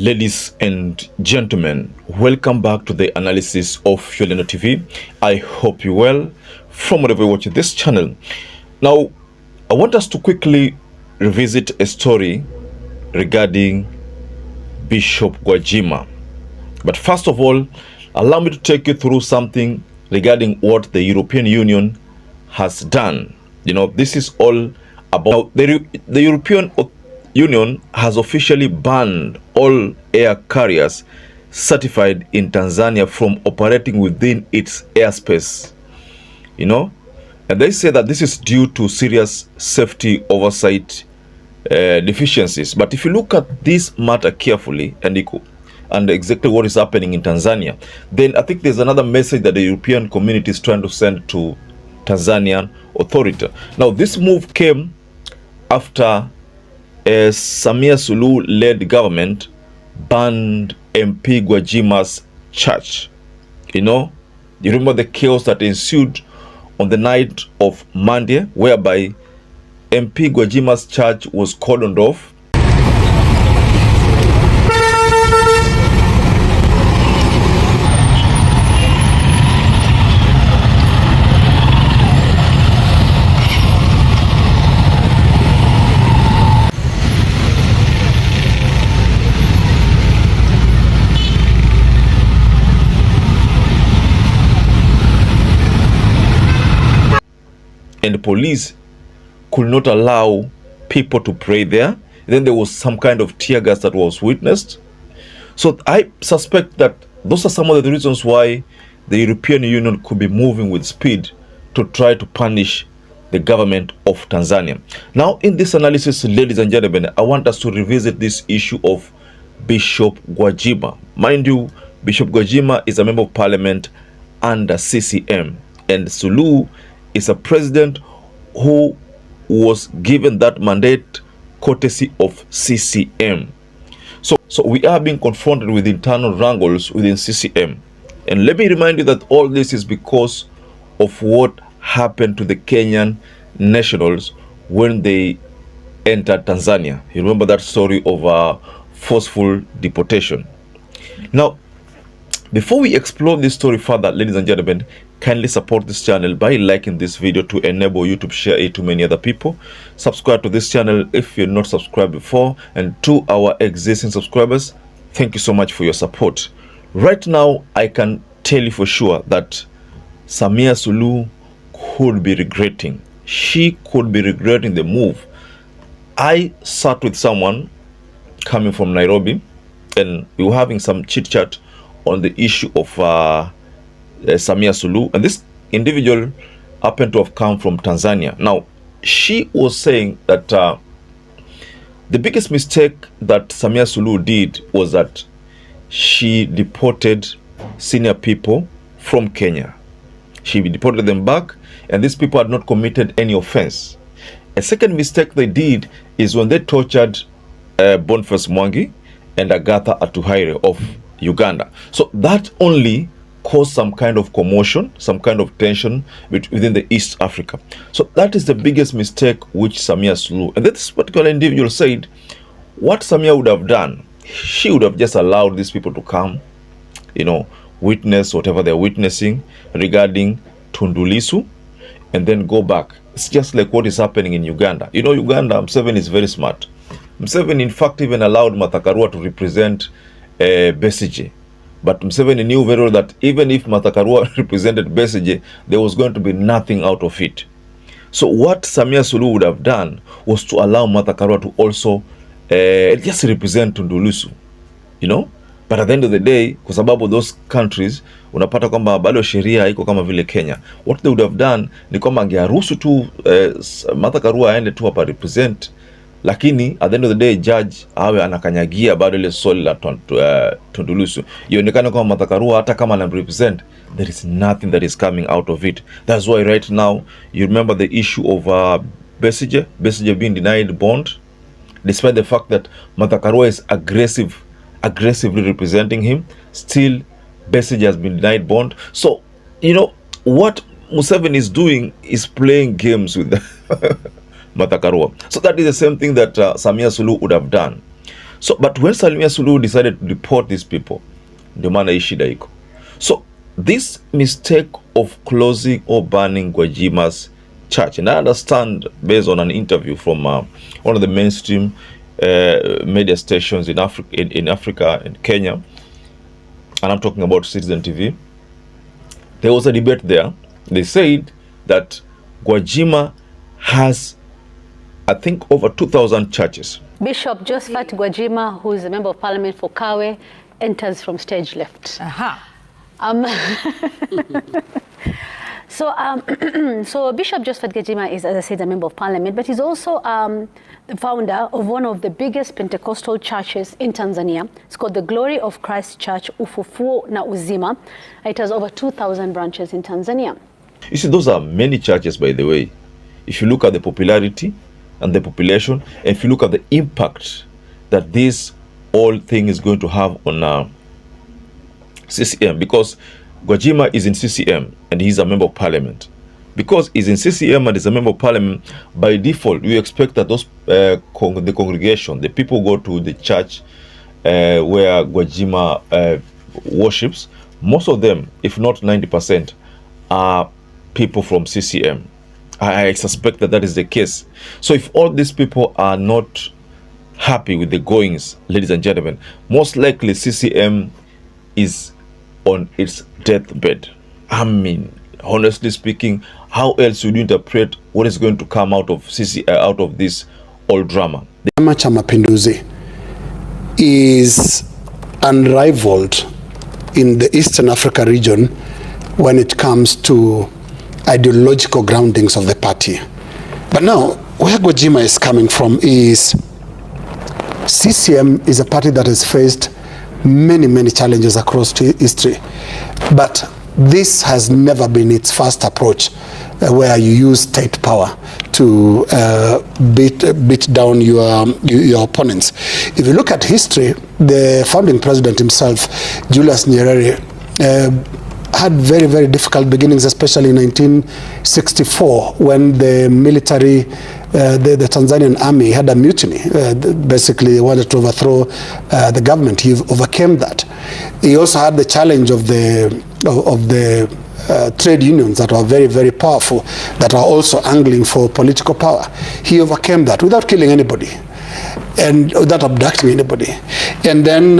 Ladies and gentlemen, welcome back to the analysis of YOLENO TV. I hope you well from wherever you're watching this channel. Now, I want us to quickly revisit a story regarding Bishop GWAJIMA. But first of all, allow me to take you through something regarding what the European Union has done. You know, this is all about the European Union has officially banned all air carriers certified in Tanzania from operating within its airspace. You know, and they say that this is due to serious safety oversight deficiencies. But if you look at this matter carefully and exactly what is happening in Tanzania, then I think there's another message that the European community is trying to send to Tanzanian authority. Now, this move came after a Samia Suluhu-led government banned MP GWAJIMA's church. You know, you remember the chaos that ensued on the night of Monday, whereby MP GWAJIMA's church was cordoned off. And the police could not allow people to pray there. Then there was some kind of tear gas that was witnessed. So I suspect that those are some of the reasons why the European Union could be moving with speed to try to punish the government of Tanzania. Now, in this analysis, ladies and gentlemen, I want us to revisit this issue of Bishop GWAJIMA. Mind you, Bishop GWAJIMA is a member of parliament under CCM, and Suluhu is a president who was given that mandate courtesy of CCM. So we are being confronted with internal wrangles within CCM. And let me remind you that all this is because of what happened to the Kenyan nationals when they entered Tanzania. You remember that story of forceful deportation. Now, before we explore this story further, ladies and gentlemen, kindly support this channel by liking this video to enable you to share it to many other people. Subscribe to this channel if you're not subscribed before. And to our existing subscribers, thank you so much for your support. Right now, I can tell you for sure that Samia Suluhu could be regretting. She could be regretting the move. I sat with someone coming from Nairobi, and we were having some chit-chat on the issue of Samia Suluhu, and this individual happened to have come from Tanzania. Now, she was saying that the biggest mistake that Samia Suluhu did was that she deported senior people from Kenya. She deported them back, and these people had not committed any offense. A second mistake they did is when they tortured Boniface Mwangi and Agatha Atuhaire of Uganda. So that only caused some kind of commotion, some kind of tension within the East Africa. So that is the biggest mistake which Samia Suluhu, and this particular individual said, what Samia would have done, she would have just allowed these people to come, you know, witness whatever they're witnessing regarding Tundu Lissu, and then go back. It's just like what is happening in Uganda. You know, Uganda, Museveni is very smart. Museveni, in fact, even allowed Martha Karua to represent Besigye. But Museveni knew very well that even if Martha Karua represented Besigye, there was going to be nothing out of it. So what Samia Suluhu would have done was to allow Martha Karua to also just represent Tundu Lissu, you know. But at the end of the day, kwa sababu those countries unapata kwamba bado sheria iko kama vile Kenya, what they would have done ni kwamba angeruhusu tu Martha Karua aende tu hapa represent, lakini at the end of the day judge awe anakanyagia bado ile swali la Tundu Lissu. Ionekane kama Martha Karua hata kama ana represent, there is nothing that is coming out of it. That's why right now you remember the issue of Besigye being denied bond, despite the fact that Martha Karua is aggressively representing him. Still Besigye has been denied bond. So you know what Museveni is doing is playing games with Martha Karua. So that is the same thing that Samia Suluhu would have done. So but when Salimia Suluhu decided to deport these people, ndio maana hii shida iko. So this mistake of closing or banning Gwajima's church, and I understand based on an interview from one of the mainstream media stations in Africa, in Kenya, and I'm talking about Citizen TV, there was a debate there. They said that Gwajima has, I think, over 2,000 churches. Bishop Josephat Gwajima, who is a member of parliament for Kawe, enters from stage left. Aha. So Bishop Josephat Gwajima is, as I said, a member of parliament, but he's also the founder of one of the biggest Pentecostal churches in Tanzania. It's called the Glory of Christ Church, Ufufuo na Uzima. It has over 2,000 branches in Tanzania. You see, those are many churches, by the way. If you look at the popularity and the population, and if you look at the impact that this whole thing is going to have on CCM, because Gwajima is in CCM and he's a member of parliament. Because he's in CCM and he's a member of parliament, by default, you expect that those the congregation, the people go to the church where Gwajima worships. Most of them, if not 90%, are people from CCM. I suspect that that is the case. So if all these people are not happy with the goings, ladies and gentlemen, most likely CCM is on its deathbed. I mean, honestly speaking, how else would you interpret what is going to come out of out of this whole drama? Chama cha Mapinduzi is unrivaled in the Eastern Africa region when it comes to ideological groundings of the party. But now, where Gwajima is coming from is CCM is a party that has faced many challenges across history, but this has never been its first approach, where you use state power to beat down your opponents. If you look at history, the founding president himself, Julius Nyerere, had very difficult beginnings, especially in 1964 when the military, the Tanzanian army had a mutiny. Basically, they wanted to overthrow the government. He overcame that. He also had the challenge of the trade unions that were very powerful, that are also angling for political power. He overcame that without killing anybody and without abducting anybody. And then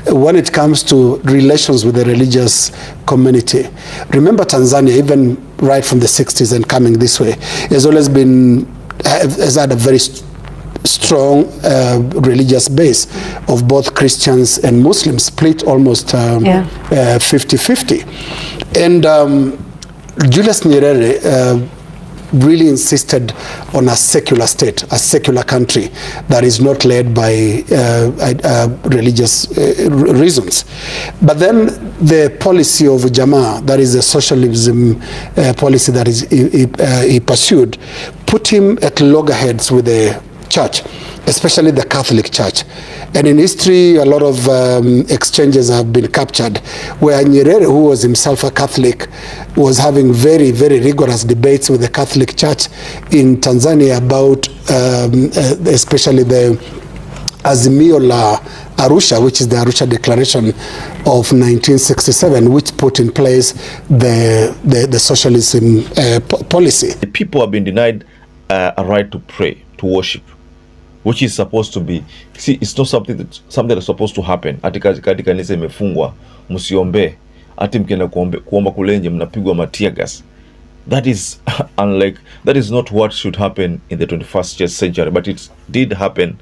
when it comes to relations with the religious community, remember Tanzania, even right from the 60s and coming this way, has had a very strong religious base of both Christians and Muslims, split almost 50-50. And Julius Nyerere really insisted on a secular state, a secular country that is not led by religious reasons. But then the policy of Jamaa, that is the socialism policy that he pursued, put him at loggerheads with the church, especially the Catholic Church. And in history, a lot of exchanges have been captured where Nyerere, who was himself a Catholic, was having very rigorous debates with the Catholic Church in Tanzania about especially the Azimio la Arusha, which is the Arusha Declaration of 1967, which put in place the socialism policy. The people have been denied a right to pray, to worship, which is supposed to be, see, it's not something that's supposed to happen. Ati kanisa imefungwa, msiombe, ati mkienda kuomba kulenje mnapigwa matia gas. That is unlike, that is not what should happen in the 21st century, but it did happen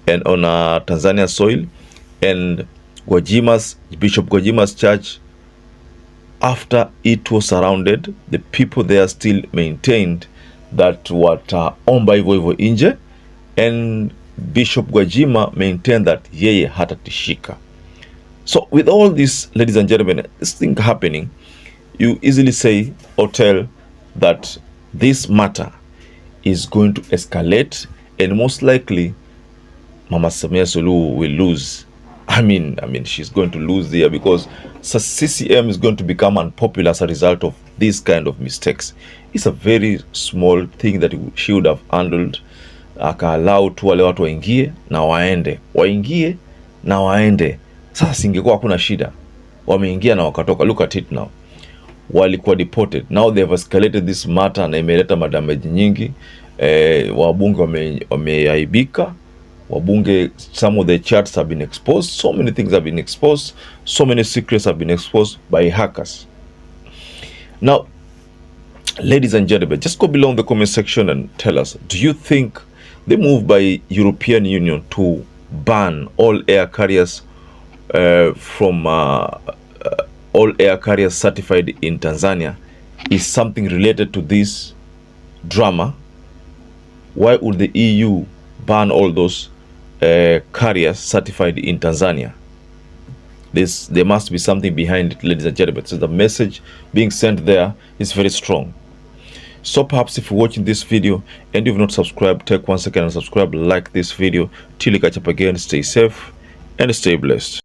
and on Tanzania soil. And Bishop Gwajima's church, after it was surrounded, the people there still maintained that wataomba hivyo hivyo nje. And Bishop Gwajima maintained that yeye hatatishika. So with all this, ladies and gentlemen, this thing happening, you easily say or tell that this matter is going to escalate, and most likely Mama Samia Suluhu will lose. I mean, she's going to lose there, because CCM is going to become unpopular as a result of these kind of mistakes. It's a very small thing that she would have handled akaalau tu wale watu waingie na waende. Sasa singekuwa hakuna shida, wameingia na wakatoka. Look at it now, walikuwa deported, now they have escalated this matter na imeleta madamage nyingi. Wabunge wameaibika, wabunge, some of the charts have been exposed, so many things have been exposed, so many secrets have been exposed by hackers. Now, ladies and gentlemen, just go below in the comment section and tell us, do you think the move by European Union to ban all air carriers from all air carriers certified in Tanzania is something related to this drama? Why would the EU ban all those carriers certified in Tanzania? There must be something behind it, ladies and gentlemen. So the message being sent there is very strong. So perhaps if you're watching this video and you've not subscribed, take 1 second and subscribe, like this video. Till we catch up again, stay safe and stay blessed.